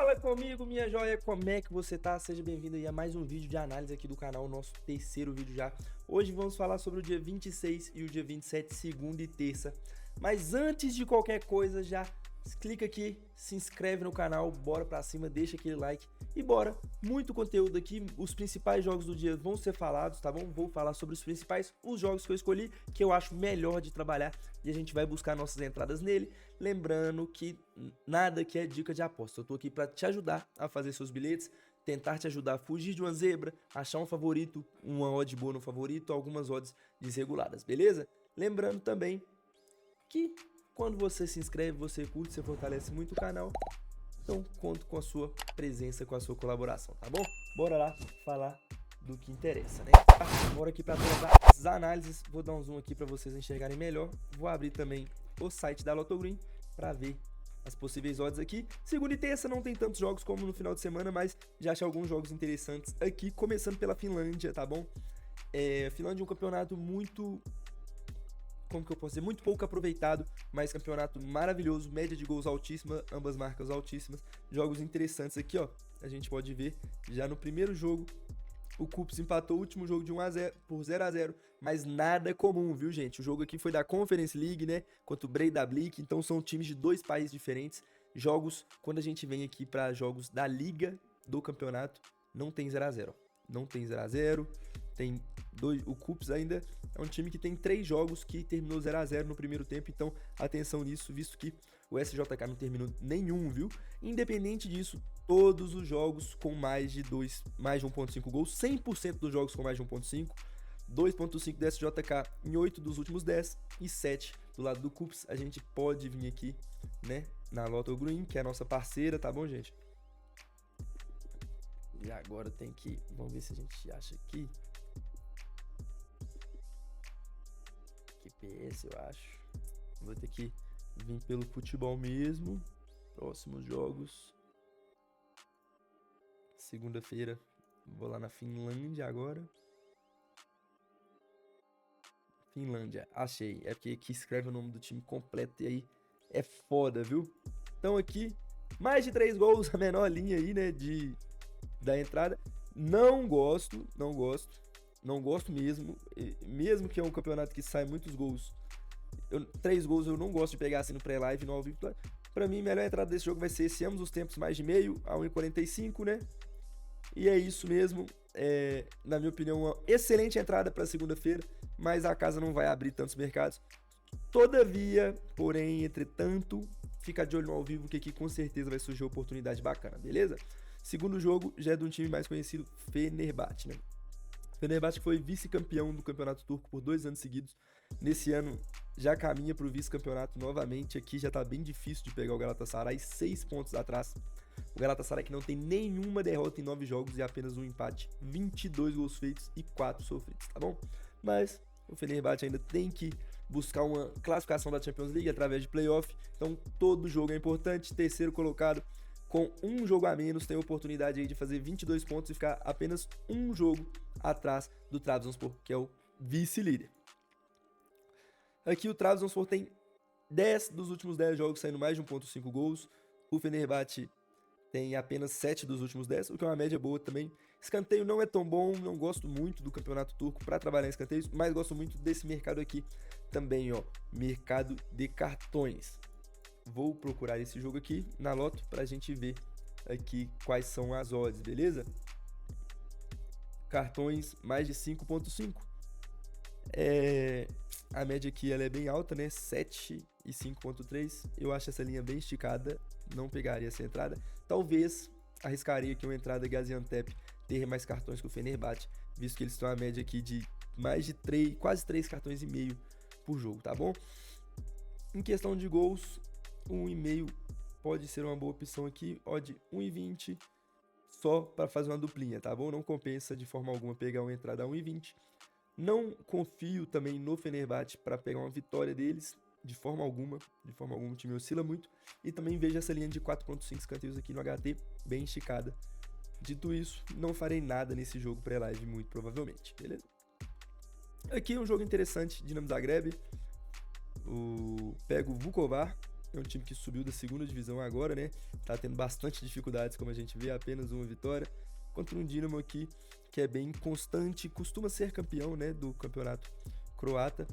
Fala comigo, minha joia, como é que você tá? Seja bem-vindo aí a mais um vídeo de análise aqui do canal, nosso terceiro vídeo já. Hoje vamos falar sobre o dia 26 e o dia 27, segunda e terça. Mas antes de qualquer coisa, já clica aqui, se inscreve no canal, bora pra cima, deixa aquele like e bora. Muito conteúdo aqui, os principais jogos do dia vão ser falados, tá bom? Vou falar sobre os jogos que eu escolhi, que eu acho melhor de trabalhar e a gente vai buscar nossas entradas nele. Lembrando que nada aqui é dica de aposta, eu tô aqui pra te ajudar a fazer seus bilhetes, tentar te ajudar a fugir de uma zebra, achar um favorito, uma odd boa no favorito, algumas odds desreguladas, beleza? Lembrando também que quando você se inscreve, você curte, você fortalece muito o canal. Então, conto com a sua presença, com a sua colaboração, tá bom? Bora lá falar do que interessa, né? Bora aqui para todas as análises. Vou dar um zoom aqui para vocês enxergarem melhor. Vou abrir também o site da Lotogreen para ver as possíveis odds aqui. Segunda e terça não tem tantos jogos como no final de semana, mas já achei alguns jogos interessantes aqui, começando pela Finlândia, tá bom? Finlândia é um campeonato muito... como que eu posso dizer, muito pouco aproveitado, mas campeonato maravilhoso, média de gols altíssima, ambas marcas altíssimas, jogos interessantes aqui, ó, a gente pode ver, já no primeiro jogo, o KuPS empatou o último jogo de 1-0 por 0-0, mas nada comum, viu, gente? O jogo aqui foi da Conference League, né, contra o Breiðablik, então são times de dois países diferentes, jogos, quando a gente vem aqui para jogos da liga do campeonato, não tem 0-0, não tem 0-0, tem o KuPS ainda é um time que tem 3 jogos que terminou 0-0 no primeiro tempo, então atenção nisso, visto que o SJK não terminou nenhum, viu? Independente disso, todos os jogos com mais de 1.5 gols, 100% dos jogos com mais de 1.5, 2.5 do SJK em 8 dos últimos 10 e 7 do lado do KuPS. A gente pode vir aqui, né, na Lotogreen, que é a nossa parceira, tá bom, gente? E agora tem que, vamos ver se a gente acha aqui. QPS, eu acho. Vou ter que vir pelo futebol mesmo. Próximos jogos. Segunda-feira, vou lá na Finlândia agora. Finlândia, achei. É porque aqui escreve o nome do time completo e aí é foda, viu? Então aqui, mais de 3 gols, a menor linha aí, né, da entrada. Não gosto mesmo, mesmo que é um campeonato que sai muitos gols, 3 gols eu não gosto de pegar assim no pré-live, no ao vivo. Pra mim, a melhor entrada desse jogo vai ser esse ambos os tempos mais de meio, a 1,45, né? E é isso mesmo, na minha opinião, uma excelente entrada pra segunda-feira, mas a casa não vai abrir tantos mercados. Todavia, porém, entretanto, fica de olho no ao vivo, que aqui com certeza vai surgir oportunidade bacana, beleza? Segundo jogo já é de um time mais conhecido, Fenerbahçe, né? Fenerbahçe foi vice-campeão do campeonato turco por 2 anos seguidos. Nesse ano já caminha para o vice-campeonato novamente. Aqui já tá bem difícil de pegar o Galatasaray, 6 pontos atrás. O Galatasaray que não tem nenhuma derrota em 9 jogos e apenas um empate, 22 gols feitos e 4 sofridos, tá bom? Mas o Fenerbahçe ainda tem que buscar uma classificação da Champions League através de playoff. Então todo jogo é importante. Terceiro colocado, com um jogo a menos, tem a oportunidade aí de fazer 22 pontos e ficar apenas um jogo atrás do Trabzonspor, que é o vice-líder. Aqui o Trabzonspor tem 10 dos últimos 10 jogos saindo mais de 1.5 gols. O Fenerbahçe tem apenas 7 dos últimos 10, o que é uma média boa também. Escanteio não é tão bom, não gosto muito do campeonato turco para trabalhar em escanteios, mas gosto muito desse mercado aqui também, ó, mercado de cartões. Vou procurar esse jogo aqui na Loto pra gente ver aqui quais são as odds, beleza? Cartões mais de 5.5. A média aqui ela é bem alta, né? 7 e 5.3. Eu acho essa linha bem esticada, não pegaria essa entrada. Talvez arriscaria aqui uma entrada Gaziantep ter mais cartões que o Fenerbahçe, visto que eles estão a média aqui de mais de 3, quase 3 cartões e meio por jogo, tá bom? Em questão de gols, 1,5 pode ser uma boa opção aqui, odd 1,20 só para fazer uma duplinha, tá bom? Não compensa de forma alguma pegar uma entrada a 1,20. Não confio também no Fenerbahçe para pegar uma vitória deles, de forma alguma, o time oscila muito. E também vejo essa linha de 4.5 escanteios aqui no HT, bem esticada. Dito isso, não farei nada nesse jogo pré-live, muito provavelmente, beleza? Aqui um jogo interessante, Dinamo Zagreb. Pego o Vukovar, É um time que subiu da segunda divisão agora, né? Tá tendo bastante dificuldades, como a gente vê, apenas uma vitória. Contra um Dinamo aqui que é bem constante, costuma ser campeão, né, do campeonato croata.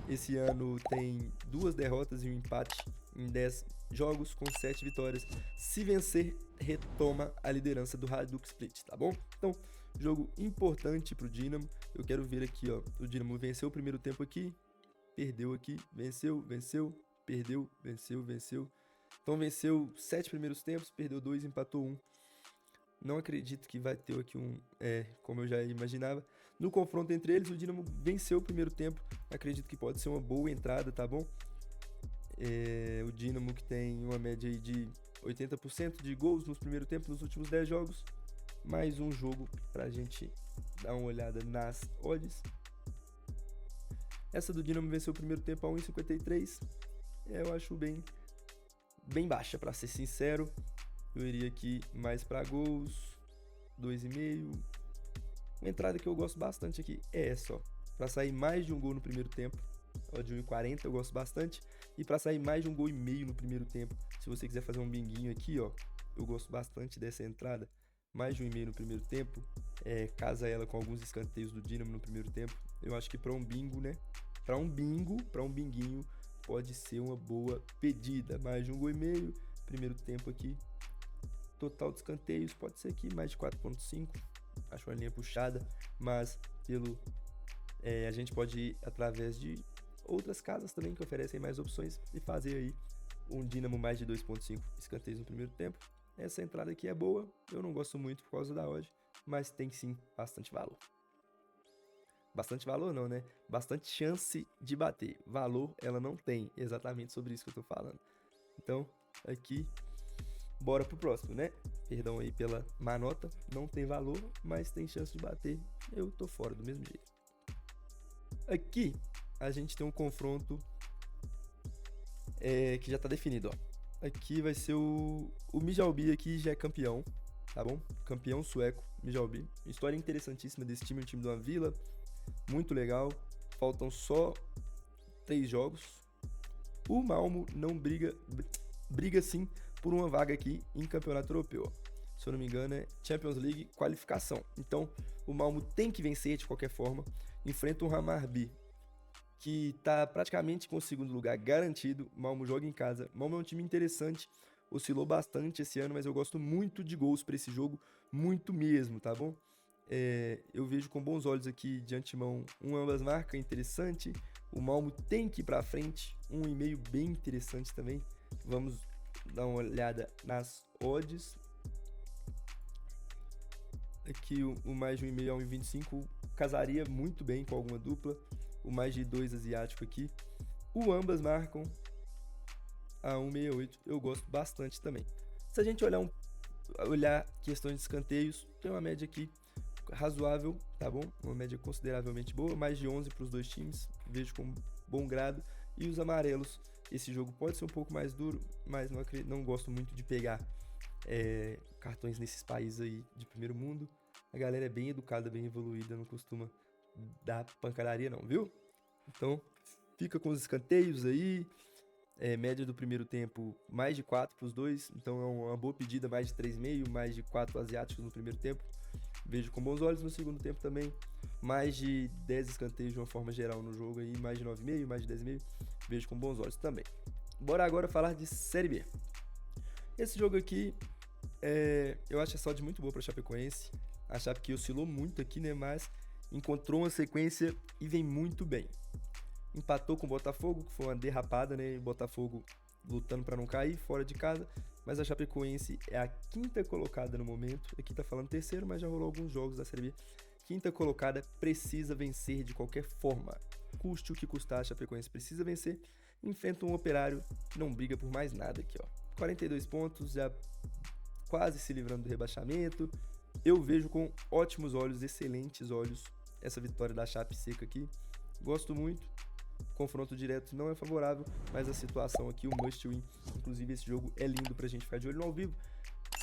Esse ano tem 2 derrotas e um empate em 10 jogos, com 7 vitórias. Se vencer, retoma a liderança do Hajduk Split, tá bom? Então, jogo importante pro Dinamo. Eu quero ver aqui, ó, o Dinamo venceu o primeiro tempo aqui, perdeu aqui, venceu, perdeu, venceu. Então venceu 7 primeiros tempos, perdeu 2, empatou 1. Não acredito que vai ter aqui como eu já imaginava. No confronto entre eles, o Dinamo venceu o primeiro tempo. Acredito que pode ser uma boa entrada, tá bom? O Dinamo que tem uma média aí de 80% de gols nos primeiros tempos, nos últimos 10 jogos. Mais um jogo pra gente dar uma olhada nas odds. Essa do Dinamo venceu o primeiro tempo a 1,53. Eu acho bem baixa, pra ser sincero. Eu iria aqui mais para gols, 2,5. Uma entrada que eu gosto bastante aqui é essa, ó. Para sair mais de um gol no primeiro tempo, ó, de 1,40 eu gosto bastante. E para sair mais de um gol e meio no primeiro tempo, se você quiser fazer um binguinho aqui, ó, eu gosto bastante dessa entrada. Mais de 1,5 no primeiro tempo, casa ela com alguns escanteios do Dinamo no primeiro tempo. Eu acho que para um bingo, né? Para um binguinho, pode ser uma boa pedida. Mais de um gol e meio, primeiro tempo aqui. Total de escanteios pode ser aqui mais de 4,5. Acho uma linha puxada, mas a gente pode ir através de outras casas também que oferecem mais opções e fazer aí um Dinamo mais de 2,5 escanteios no primeiro tempo. Essa entrada aqui é boa, eu não gosto muito por causa da odd, mas tem sim bastante valor. Bastante valor não, né? Bastante chance de bater. Valor ela não tem, exatamente sobre isso que eu tô falando. Então, aqui bora pro próximo, né? Perdão aí pela má nota, não tem valor, mas tem chance de bater. Eu tô fora do mesmo jeito. Aqui a gente tem um confronto que já tá definido, ó. Aqui vai ser o Midtjylland aqui já é campeão, tá bom? Campeão sueco, Midtjylland. História interessantíssima desse time, um time de uma vila, muito legal. Faltam só 3 jogos. O Malmo não briga sim por uma vaga aqui em campeonato europeu. Se eu não me engano é Champions League qualificação. Então o Malmo tem que vencer de qualquer forma. Enfrenta o Hammarby, que tá praticamente com o segundo lugar garantido. Malmo joga em casa. Malmo é um time interessante, oscilou bastante esse ano, mas eu gosto muito de gols para esse jogo, muito mesmo, tá bom? Eu vejo com bons olhos aqui de antemão ambas marcas interessante. O Malmo tem que ir para frente, 1,5 bem interessante também. Vamos dar uma olhada nas odds. Aqui o mais de 1,5 a 1,25 casaria muito bem com alguma dupla. O mais de 2 asiático aqui. O ambas marcam a 1,68. Eu gosto bastante também. Se a gente olhar questões de escanteios, tem uma média aqui razoável, tá bom? Uma média consideravelmente boa. Mais de 11 para os dois times. Vejo com bom grado. E os amarelos. Esse jogo pode ser um pouco mais duro, mas não gosto muito de pegar cartões nesses países aí de primeiro mundo. A galera é bem educada, bem evoluída, não costuma dar pancadaria não, viu? Então, fica com os escanteios aí. Média do primeiro tempo, mais de 4 para os dois. Então, é uma boa pedida, mais de 3,5, mais de 4 asiáticos no primeiro tempo. Vejo com bons olhos no segundo tempo também. Mais de 10 escanteios de uma forma geral no jogo aí, mais de 9,5, mais de 10,5. Vejo com bons olhos também. Bora agora falar de Série B. Esse jogo aqui, eu acho essa odd muito boa para Chapecoense. A Chape que oscilou muito aqui, né, mas encontrou uma sequência e vem muito bem. Empatou com o Botafogo, que foi uma derrapada, né, o Botafogo lutando para não cair, fora de casa. Mas a Chapecoense é a 5ª colocada no momento. Aqui tá falando terceiro, mas já rolou alguns jogos da Série B. 5ª colocada, precisa vencer de qualquer forma. Custe o que custar, a Chapecoense precisa vencer. Enfrenta um Operário que não briga por mais nada aqui, ó. 42 pontos, já quase se livrando do rebaixamento. Eu vejo com ótimos olhos, excelentes olhos, essa vitória da Chape seca aqui. Gosto muito. Confronto direto não é favorável, mas a situação aqui, o must win. Inclusive esse jogo é lindo pra gente ficar de olho no ao vivo.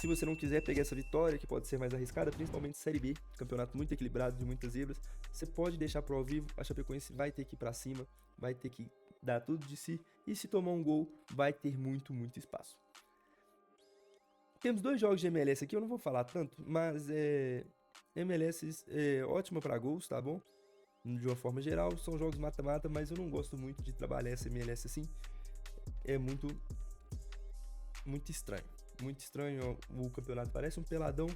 Se você não quiser pegar essa vitória, que pode ser mais arriscada, principalmente Série B, campeonato muito equilibrado, de muitas zebras, você pode deixar pro ao vivo. A Chapecoense vai ter que ir pra cima, vai ter que dar tudo de si, e se tomar um gol, vai ter muito espaço. Temos 2 jogos de MLS aqui, eu não vou falar tanto, mas MLS é ótima para gols, tá bom? De uma forma geral, são jogos mata-mata, mas eu não gosto muito de trabalhar essa MLS assim. É muito estranho. Muito estranho, o campeonato parece um peladão.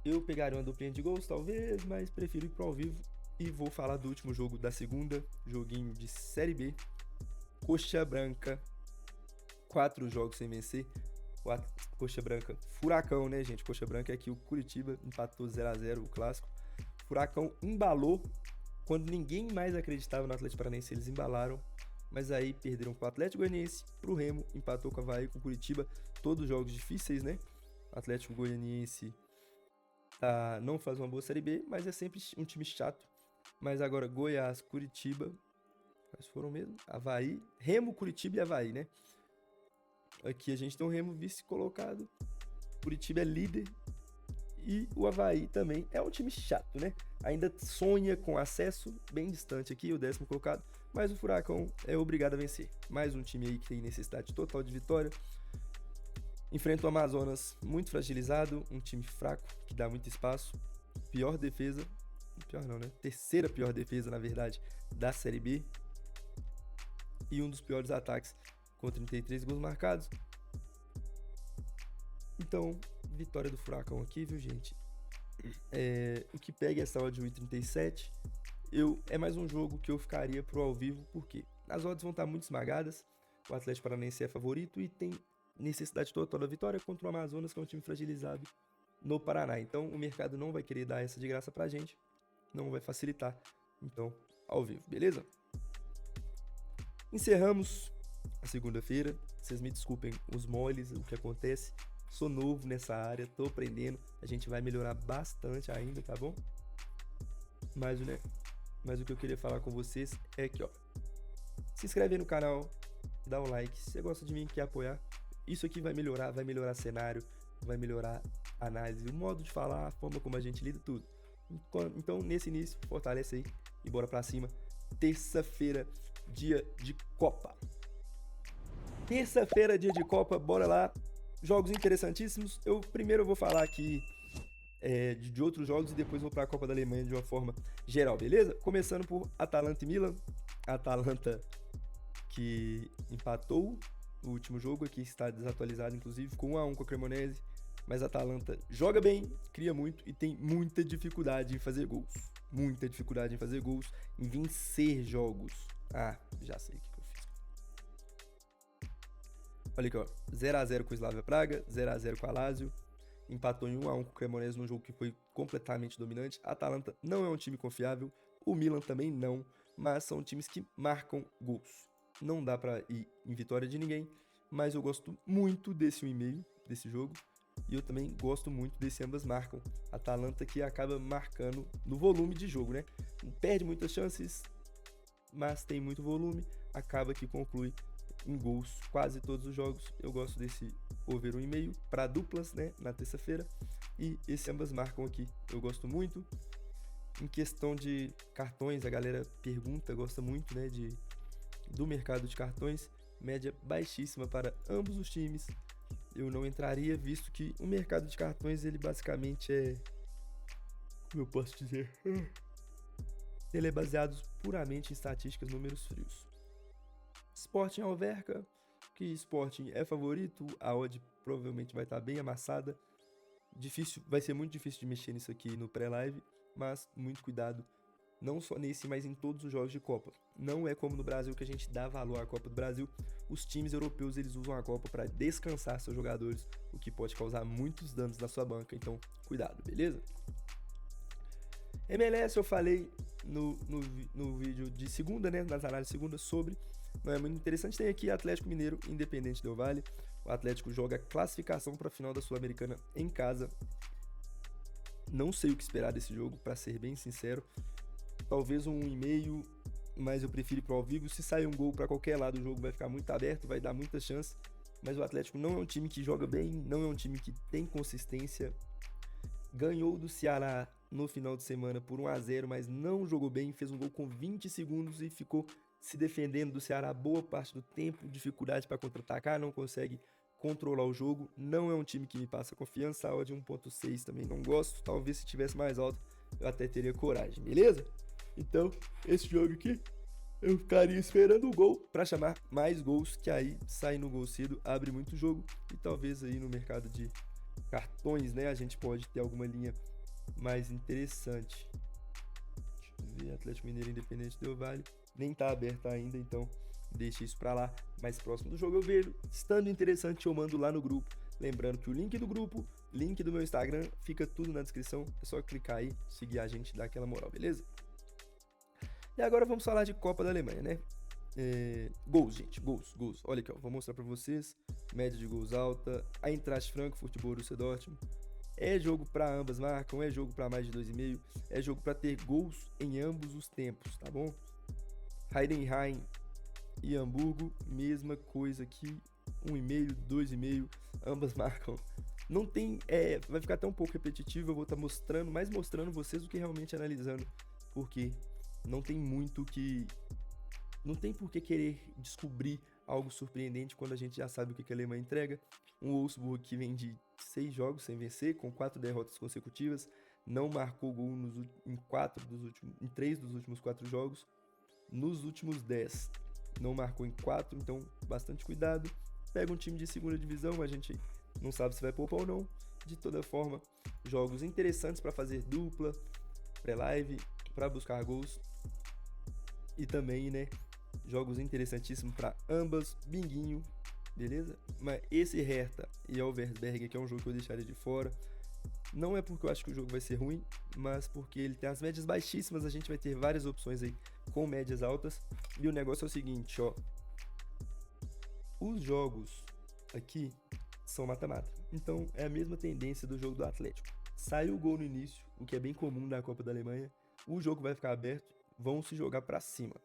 Eu pegaria uma duplinha de gols, talvez, mas prefiro ir pro ao vivo. E vou falar do último jogo da segunda, joguinho de Série B. Coxa Branca, 4 jogos sem vencer. Coxa Branca, furacão, né, gente? Coxa Branca é que o Curitiba empatou 0-0 o clássico. Furacão embalou. Quando ninguém mais acreditava no Atlético Paranaense, eles embalaram. Mas aí perderam pro Atlético Goianiense, pro Remo, empatou com o Avaí, com o Curitiba. Todos jogos difíceis, né? O Atlético Goianiense não faz uma boa Série B, mas é sempre um time chato. Mas agora Goiás, Curitiba, quais foram mesmo? Avaí, Remo, Curitiba e Avaí, né? Aqui a gente tem o Remo vice-colocado, Curitiba é líder e o Avaí também é um time chato, né? Ainda sonha com acesso, bem distante aqui, o 10º colocado, mas o Furacão é obrigado a vencer. Mais um time aí que tem necessidade total de vitória. Enfrenta o Amazonas muito fragilizado, um time fraco, que dá muito espaço. Pior defesa, pior não, né? Terceira pior defesa, na verdade, da Série B. E um dos piores ataques, com 33 gols marcados. Então, vitória do Furacão aqui, viu, gente? O que pega essa odd de 1,37. É mais um jogo que eu ficaria pro ao vivo, porque as odds vão estar muito esmagadas. O Atlético Paranaense é favorito e tem necessidade total da vitória contra o Amazonas, que é um time fragilizado no Paraná. Então, o mercado não vai querer dar essa de graça pra gente, não vai facilitar. Então, ao vivo, beleza? Encerramos a segunda-feira. Vocês me desculpem os moles, o que acontece. Sou novo nessa área, tô aprendendo. A gente vai melhorar bastante ainda, tá bom? Mas o que eu queria falar com vocês é que, ó, se inscreve aí no canal, dá um like. Se você gosta de mim, quer apoiar, isso aqui vai melhorar cenário, vai melhorar a análise, o modo de falar, a forma como a gente lida, tudo. Então, nesse início, fortalece aí e bora pra cima. Terça-feira, dia de Copa. Terça-feira, dia de Copa, bora lá. Jogos interessantíssimos. Primeiro eu vou falar aqui de outros jogos e depois vou para a Copa da Alemanha de uma forma geral, beleza? Começando por Atalanta e Milan. Atalanta que empatou o último jogo, aqui está desatualizado, inclusive, ficou 1-1 com a Cremonese. Mas a Atalanta joga bem, cria muito e tem muita dificuldade em fazer gols. Muita dificuldade em fazer gols, em vencer jogos. Ah, já sei o que eu fiz. Olha aqui, ó. 0-0 com o Slavia Praga, 0-0 com a Lazio. Empatou em 1-1 com o Cremonese num jogo que foi completamente dominante. A Atalanta não é um time confiável, o Milan também não, mas são times que marcam gols. Não dá pra ir em vitória de ninguém, mas eu gosto muito desse 1,5 desse jogo. E eu também gosto muito desse ambas marcam. A Atalanta que acaba marcando no volume de jogo, né? Perde muitas chances, mas tem muito volume. Acaba que conclui em gols quase todos os jogos. Eu gosto desse over 1,5 para duplas, né? Na terça-feira. E esse ambas marcam aqui. Eu gosto muito. Em questão de cartões, a galera gosta muito, né? Do mercado de cartões. Média baixíssima para ambos os times. Eu não entraria, visto que o mercado de cartões, ele basicamente como eu posso dizer? Ele é baseado puramente em estatísticas, números frios. Sporting Alverca, que Sporting é favorito, a odd provavelmente vai estar bem amassada. Vai ser muito difícil de mexer nisso aqui no pré-live, mas muito cuidado. Não só nesse, mas em todos os jogos de Copa. Não é como no Brasil que a gente dá valor à Copa do Brasil. Os times europeus, eles usam a Copa para descansar seus jogadores, o que pode causar muitos danos na sua banca. Então, cuidado, beleza? MLS eu falei no vídeo de segunda, né? Nas análises de segunda sobre. Não é muito interessante. Tem aqui Atlético Mineiro, Independente Del Valle. O Atlético joga classificação para a final da Sul-Americana em casa. Não sei o que esperar desse jogo, para ser bem sincero. Talvez um 1,5, mas eu prefiro ir pro ao vivo. Se sair um gol para qualquer lado, o jogo vai ficar muito aberto, vai dar muita chance. Mas o Atlético não é um time que joga bem, não é um time que tem consistência. Ganhou do Ceará no final de semana por 1-0, mas não jogou bem. Fez um gol com 20 segundos e ficou se defendendo do Ceará boa parte do tempo, dificuldade para contra-atacar, não consegue controlar o jogo. Não é um time que me passa confiança. A odd de 1.6 também não gosto. Talvez se tivesse mais alto eu até teria coragem, beleza? Então, esse jogo aqui eu ficaria esperando o gol para chamar mais gols, que aí sai no gol cedo, abre muito jogo e talvez aí no mercado de cartões, né, a gente pode ter alguma linha mais interessante. Deixa eu ver, Atlético Mineiro Independente Del Valle nem tá aberto ainda, então deixa isso para lá, mais próximo do jogo eu vejo. Estando interessante eu mando lá no grupo. Lembrando que o link do grupo, link do meu Instagram, fica tudo na descrição, é só clicar aí, seguir a gente, dar aquela moral, beleza? E agora vamos falar de Copa da Alemanha, né? Gols, gente, gols. Olha aqui, ó, vou mostrar pra vocês. Média de gols alta, Eintracht Frankfurt, Borussia Dortmund. É jogo pra ambas marcam, é jogo pra mais de 2,5, é jogo pra ter gols em ambos os tempos, tá bom? Heidenheim e Hamburgo, mesma coisa aqui, 1,5, 2,5, ambas marcam. Não tem, vai ficar até um pouco repetitivo, eu vou estar mostrando, mais mostrando vocês do que realmente analisando, porque não tem muito que... Não tem por que querer descobrir algo surpreendente quando a gente já sabe o que a Alemanha entrega. Um Wolfsburg que vem de 6 jogos sem vencer, com 4 derrotas consecutivas, não marcou gol em 3 dos últimos 4 jogos. Nos últimos 10, não marcou em 4, então bastante cuidado. Pega um time de segunda divisão, a gente não sabe se vai poupar ou não. De toda forma, jogos interessantes para fazer dupla, pré-live, para buscar gols. E também, né, jogos interessantíssimos para ambas, binguinho, beleza? Mas esse Hertha e Elversberg aqui é um jogo que eu deixaria de fora. Não é porque eu acho que o jogo vai ser ruim, mas porque ele tem as médias baixíssimas, a gente vai ter várias opções aí com médias altas. E o negócio é o seguinte, ó. Os jogos aqui são mata-mata. Então é a mesma tendência do jogo do Atlético. Saiu o gol no início, o que é bem comum na Copa da Alemanha. O jogo vai ficar aberto, vão se jogar pra cima.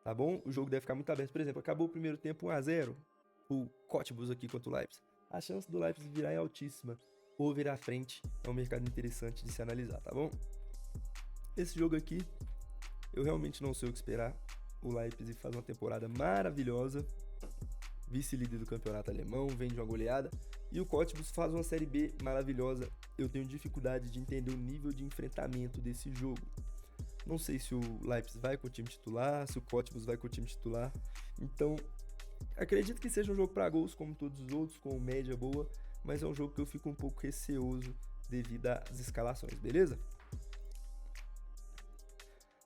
Tá bom? O jogo deve ficar muito aberto. Por exemplo, acabou o primeiro tempo 1-0, o Cottbus aqui contra o Leipzig. A chance do Leipzig virar é altíssima. Ou virar à frente é um mercado interessante de se analisar, tá bom? Esse jogo aqui, eu realmente não sei o que esperar. O Leipzig faz uma temporada maravilhosa, vice-líder do campeonato alemão, vem de uma goleada. E o Cottbus faz uma Série B maravilhosa. Eu tenho dificuldade de entender o nível de enfrentamento desse jogo. Não sei se o Leipzig vai com o time titular, se o Cottbus vai com o time titular. Então, acredito que seja um jogo para gols, como todos os outros, com média boa. Mas é um jogo que eu fico um pouco receoso devido às escalações, beleza?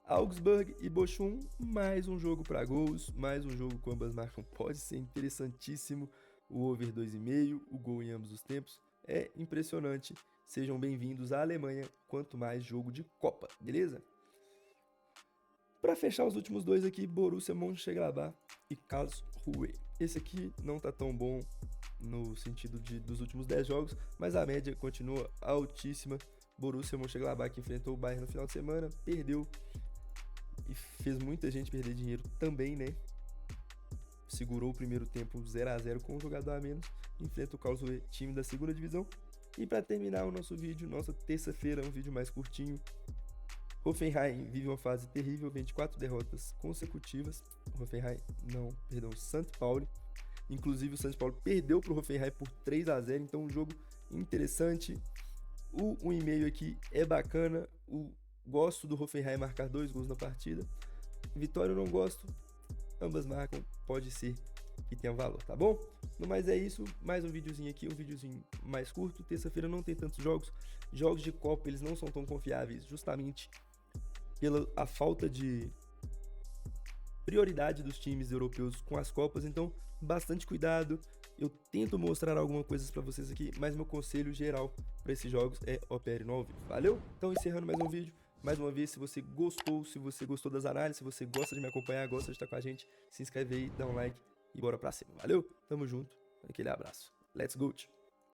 Augsburg e Bochum, mais um jogo para gols, mais um jogo com ambas marcam, pode ser interessantíssimo. O over 2,5, o gol em ambos os tempos, é impressionante. Sejam bem-vindos à Alemanha, quanto mais jogo de Copa, beleza? Para fechar os últimos dois aqui, Borussia Mönchengladbach e Karlsruhe. Esse aqui não tá tão bom no sentido dos últimos 10 jogos, mas a média continua altíssima. Borussia Mönchengladbach que enfrentou o Bayern no final de semana, perdeu e fez muita gente perder dinheiro também, né? Segurou o primeiro tempo 0-0 com um jogador a menos, enfrenta o Karlsruhe, time da segunda divisão. E para terminar o nosso vídeo, nossa terça-feira, um vídeo mais curtinho, Hoffenheim vive uma fase terrível, vem de 4 derrotas consecutivas. St. Pauli. Inclusive o St. Pauli perdeu para o Hoffenheim por 3-0, então um jogo interessante. O 1,5 aqui é bacana, gosto do Hoffenheim marcar 2 gols na partida. Vitória eu não gosto, ambas marcam, pode ser que tenha valor, tá bom? No mais é isso, mais um videozinho aqui, um videozinho mais curto. Terça-feira não tem tantos jogos de Copa, eles não são tão confiáveis, justamente pela a falta de prioridade dos times europeus com as Copas, então bastante cuidado. Eu tento mostrar algumas coisas para vocês aqui, mas meu conselho geral para esses jogos é opere no ao vivo, valeu? Então encerrando mais um vídeo, mais uma vez, se você gostou das análises, se você gosta de me acompanhar, gosta de estar com a gente, se inscreve aí, dá um like e bora pra cima, valeu? Tamo junto, aquele abraço, let's go!